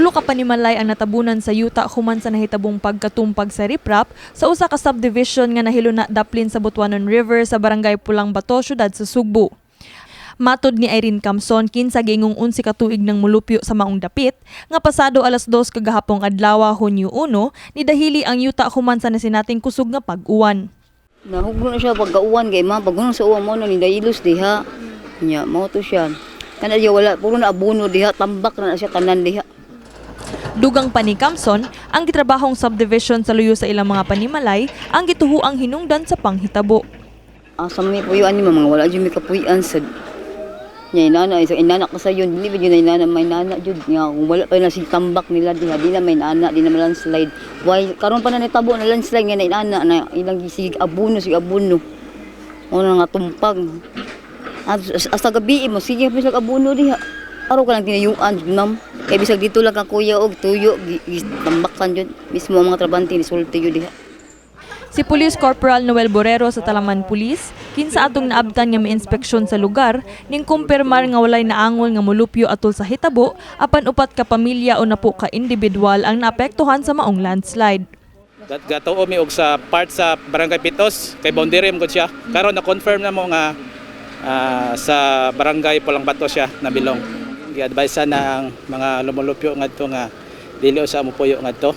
Tulo ka panimalay ang natabunan sa yuta human sa nahitabong pagkatumpag sa riprap sa usa ka subdivision nga nahiluna daplin sa Butuanon River sa barangay Pulang Bato, syudad sa Sugbo. Matod ni Irene Camson, kinsa gingong 11 ka tuig nang mulupyo sa maong dapit, nga pasado alas 2 kagahapong adlaw Hunyo 1, nidahili ang yuta human sa nasinating kusog nga pag-uwan. Nahugno na siya pagkauwan kay ma paghuno sa uwan mo na ni dailos diha. Nya mao to siya. Kana diya wala puro na abono diha, tambak na siya tanan diha. Dugang pa ni Camson, ang gitrabahong subdivision sa luyo sa ilang mga panimalay ang gituhuang hinungdan sa panghitabo. Asa may puyuan ni mga wala jud mi kapuy-an sad. Nya inana isa inana ko sa yun, dili ba yun inana may nana jud nga kung wala pa na si tambak nila diha, di na may nana, di na may landslide. Why karon pa na nitabo na landslide nga na inana na ilang gisig abono si abono. Ono nga tumpag. Asa gabi mo sige bisag abono diha. Araw ka lang tinayuan nam. Kay bisag dito lang ka kuya og tuyo tambakan jud mismo ang mga trabante ni sulti jud diha. Si Police Corporal Noel Borrero sa Talaman Police, kinsa atong naabtan nga may-inspeksyon sa lugar, ning kumpirmar nga walay naangol nga molupyo atol sa hitabo, apan upat ka pamilya o napo ka individual ang naapektuhan sa maong landslide. Gatuo mi og sa part sa Barangay Pitos, kay boundary mo siya. Karon na-confirm na mo nga sa Barangay Pulang Bato siya nabilong. Gi-advise na ang mga lumulupyo ngadto nga dili sa mupuyo ngadto.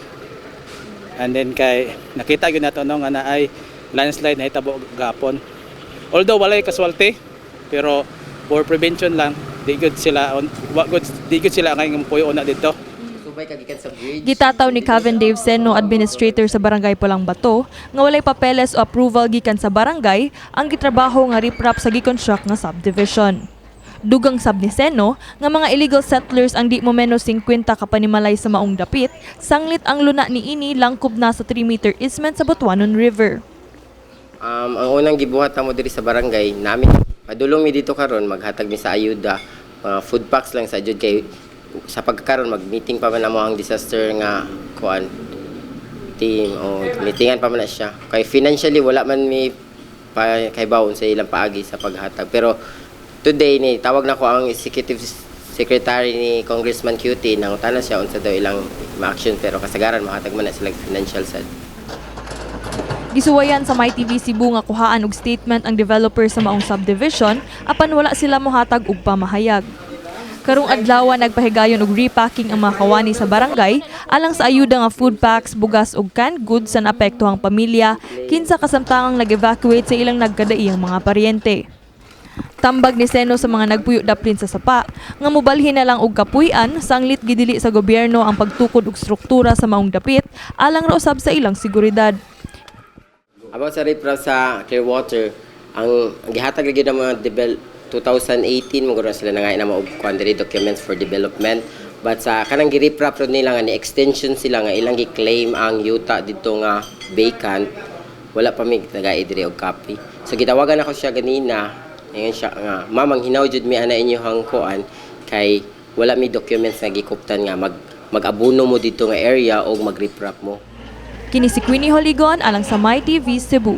And then kay nakita gyud nato no nga naay landslide na hitabo gapon. Although walay casualty, pero for prevention lang di gyud sila ngay mupuyo na dito. Gitataw ni Kevin Dave Seno, administrator sa Barangay Pulang Bato, nga walay papeles o approval gikan sa barangay ang gitrabaho nga riprap sa giconstruct nga subdivision. Dugang sab ni Seno nga mga illegal settlers ang di mo menos 50 ka panimalay sa maong dapit, sanglit ang luna ni ini langkob na sa 3-meter easement sa Butuanon River. Ang unang gibuhat mo diri sa barangay namin, padulong mi dito karon maghatag mi sa ayuda, food packs lang sa jud kay sa pagkakaroon mag-meeting pa man mo ang disaster nga kuan team o meetingan pa man na siya. Kay financially wala man mi kay bawon sa ilang paagi sa paghatag, pero today ni tawag na ko ang executive secretary ni Congressman QT nang utana siya unsa daw ilang ma-action, pero kasagaran mahatag man na sila financial sad. Gisuwayan sa MyTV Cebu nga kuhaan og statement ang developer sa maong subdivision apan wala sila mohatag og pamahayag. Karong adlaw nagpahigayon og repacking ang mga kawani sa barangay alang sa ayuda nga food packs, bugas ug canned goods sa naapektuhang pamilya kinsa kasamtangang nag-evacuate sa ilang nagkadaiyang mga paryente. Tambag ni Seno sa mga nagpuyo daplin sa sapa nga mobalhin na lang og kapuy-an sanglit gidili sa gobyerno ang pagtukod og struktura sa maong dapit alang ra usab sa ilang seguridad. About sa riprap sa Clearwater, ang gihatag lagi ng mga 2018 maguro sila nangain na og quantity documents for development, but sa kanang gi-riprap nila nga ni extension sila nga ilang gi-claim ang yuta dito nga vacant, wala pa mi nagaay diri og copy. So gitawagan ako siya ganina, ngayon siya nga mamang hinaw jud mi ana inyong kuan kay wala mi documents nga gikuptan nga mag-abuno mo dito nga area o mag-riprap mo. Kini si Queenie Holigon alang sa MyTV Cebu.